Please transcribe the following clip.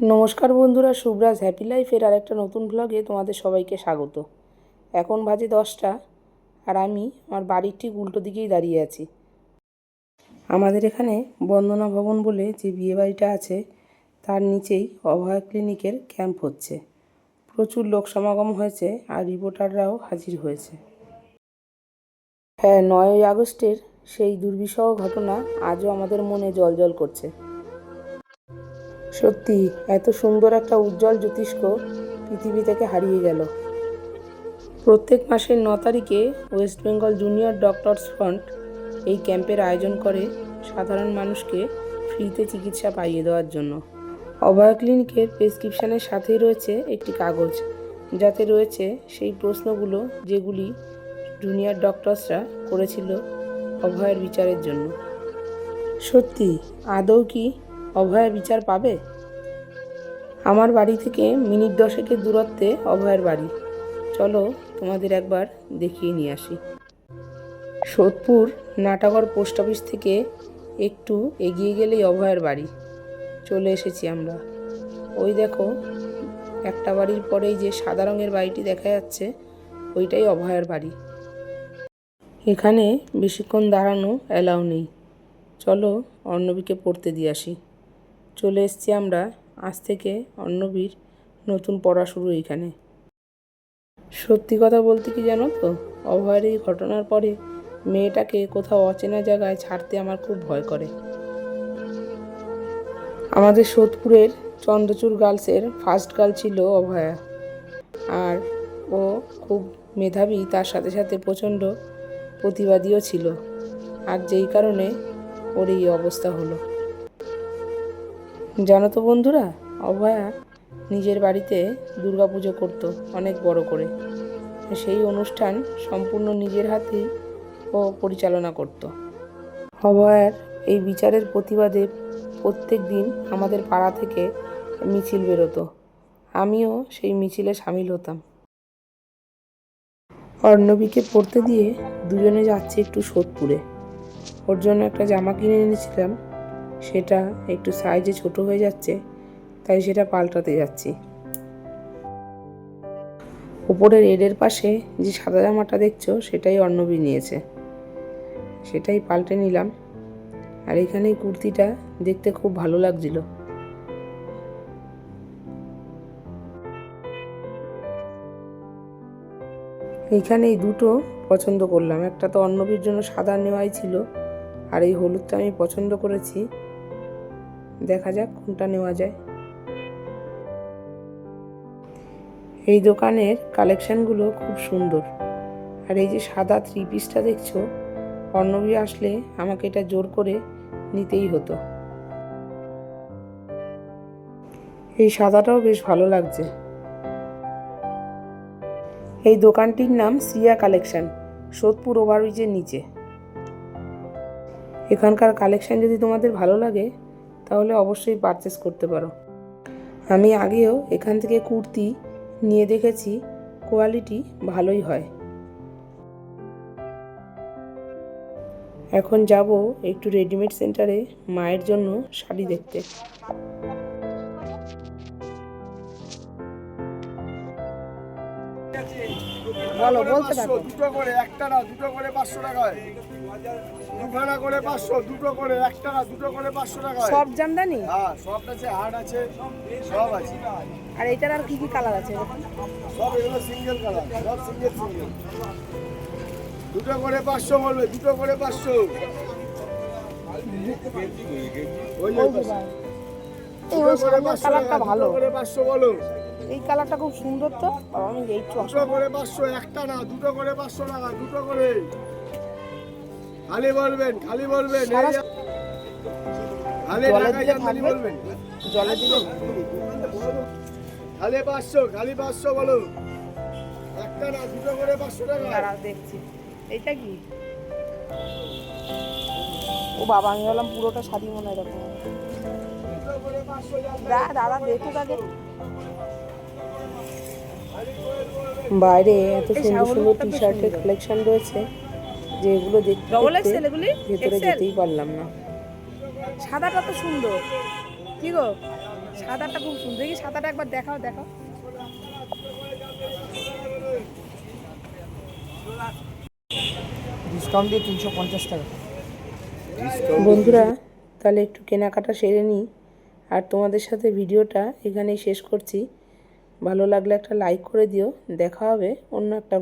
নমস্কার বন্ধুরা, শুভ্রাজ হ্যাপি লাইফের আরেকটা নতুন ব্লগে তোমাদের সবাইকে স্বাগত। এখন বাজে 10টা আর আমি আমার বাড়ির ঠিক উল্টো দিকেই দাঁড়িয়ে আছি। আমাদের এখানে বন্দনা ভবন বলে যে বিয়েবাড়িটা আছে তার নিচেই অভয়া ক্লিনিকের ক্যাম্প হচ্ছে। প্রচুর লোক সমাগম হয়েছে আর রিপোর্টাররাও হাজির হয়েছে। হ্যাঁ, 9ই আগস্টের সেই দুর্বিষহ ঘটনা আজও আমাদের মনে জ্বলজ্বল করছে। সত্যি এত সুন্দর একটা উজ্জ্বল জ্যোতিষ্ক পৃথিবী থেকে হারিয়ে গেল। প্রত্যেক মাসের 9 তারিখে West Bengal junior doctors front এই ক্যাম্পের আয়োজন করে সাধারণ মানুষকে ফ্রিতে চিকিৎসা পাইয়ে দেওয়ার জন্য। অভয়া ক্লিনিকের প্রেসক্রিপশানের সাথেই রয়েছে একটি কাগজ, যাতে রয়েছে সেই প্রশ্নগুলো যেগুলি জুনিয়র ডক্টরসরা করেছিল অভয়ার বিচারের জন্য। সত্যি আদৌ কি অভয়া বিচার পাবে? আমার বাড়ি থেকে মিনিট 10-এর দূরত্বে অভয়ার বাড়ি। চলো তোমাদের একবার দেখিয়ে নিয়ে আসি। সোদপুর নাটাগড় পোস্ট অফিস থেকে একটু এগিয়ে গেলেই অভয়ার বাড়ি। চলে এসেছি আমরা। ওই দেখো, একটা বাড়ির পরেই যে সাদা রঙের বাড়িটি দেখা যাচ্ছে ওইটাই অভয়ার বাড়ি। এখানে বেশিক্ষণ দাঁড়ানো অ্যালাউ নেই। চলো অর্ণবীকে পড়তে দিয়ে আসি। চলে এসেছি আমরা। আজ থেকে অর্ণবীর নতুন পড়া শুরু এইখানে। সত্যি কথা বলতে কি জানো তো, অভয়ের এই ঘটনার পরে মেয়েটাকে কোথাও অচেনা জায়গায় ছাড়তে আমার খুব ভয় করে। আমাদের সোদপুরের চন্দ্রচূড় গার্লসের ফার্স্ট গার্ল ছিল অভয়া, আর ও খুব মেধাবী, তার সাথে সাথে প্রচণ্ড প্রতিবাদীও ছিল। আর যেই কারণে ওর এই অবস্থা হলো। জানো তো বন্ধুরা, অভয়া নিজের বাড়িতে দুর্গাপুজো করতো অনেক বড় করে। সেই অনুষ্ঠান সম্পূর্ণ নিজের হাতেই ও পরিচালনা করত। অভয়ার এই বিচারের প্রতিবাদে প্রত্যেক দিন আমাদের পাড়া থেকে মিছিল বেরোতো। আমিও সেই মিছিলে সামিল হতাম। অর্ণবীকে পড়তে দিয়ে দুজনে যাচ্ছি একটু সোদপুরে। ওর জন্য একটা জামা কিনে এনেছিলাম, সেটা একটু সাইজে ছোট হয়ে যাচ্ছে, তাই সেটা পাল্টাতে যাচ্ছি। উপরে রেডের পাশে যে সাদা জামাটা দেখছো সেটাই অর্ণবী নিয়েছে, সেটাই পাল্টে নিলাম। আর এখানে কুর্তিটা দেখতে খুব ভালো লাগছিল। এইখানে এই দুটো পছন্দ করলাম। একটা তো অর্ণবীর জন্য সাদা নেওয়াই ছিল, আর এই হলুদটা আমি পছন্দ করেছি। দেখা যাক কোনটা নেওয়া যায়। এই দোকানের কালেকশানগুলো খুব সুন্দর। আর এই যে সাদা 3 পিসটা দেখছো, অর্ণবী আসলে আমাকে এটা জোর করে নিতেই হতো। এই সাদাটাও বেশ ভালো লাগছে। এই দোকানটির নাম শ্রিয়া কালেকশন, সোদপুর ওভারব্রিজের নিচে। এখানকার কালেকশান যদি তোমাদের ভালো লাগে তাহলে অবশ্যই পারচেস করতে পারো। আমি আগেও এখান থেকে কুর্তি নিয়ে দেখেছি, কোয়ালিটি ভালোই হয়। এখন যাব একটু রেডিমেড সেন্টারে মায়ের জন্য শাড়ি দেখতে। বলো, বলতে থাকো। দুটো করে, একটা না দুটো করে 500 টাকায়, দুখানা করে 500, দুটো করে, একটা না দুটো করে 500 টাকায়। সব জামদানি? হ্যাঁ, সব আছে, হাট আছে, সব আছে। আর এটার আর কি কি কালার আছে? সব এগুলো সিঙ্গেল কালার, সব সিঙ্গেল সিঙ্গেল। দুটো করে 500 বলবে, দুটো করে 500। ওই কালারটা ভালো, 500 বলো। এই কালারটা খুব সুন্দর তো। আমি এই দুটো করে 500, একটা না দুটো করে 500 টাকা, দুটো করে। খালি বলবেন, খালি বলবেন, খালি টাকা বলবেন, জলে দিলে খালি 500, খালি 500 বলো। একটা না দুটো করে 500 টাকা। দাঁড়াও দেখছি, এইটা কি? ও বাবা, আমি বললাম পুরোটা শাড়ি মনে হয় এরকম। দাদা দেখুক আগে। বাইরে এত সুন্দর সুন্দর টি শার্টের কালেকশন রয়েছে যে এগুলো দেখতে ভেতরে যেতেই পারলাম না। সাদাটা তো সুন্দর, কি গো? সাদাটা খুব সুন্দর, দেখি সাদাটা একবার দেখাও দেখাও। ডিসকাউন্ট দিয়ে 350 টাকা। বন্ধুরা, তাহলে একটু কেনাকাটা সেরে নিই, আর তোমাদের সাথে ভিডিওটা এখানেই শেষ করছি। ভালো লাগলে একটা লাইক করে দিও। দেখা হবে অন্য একটা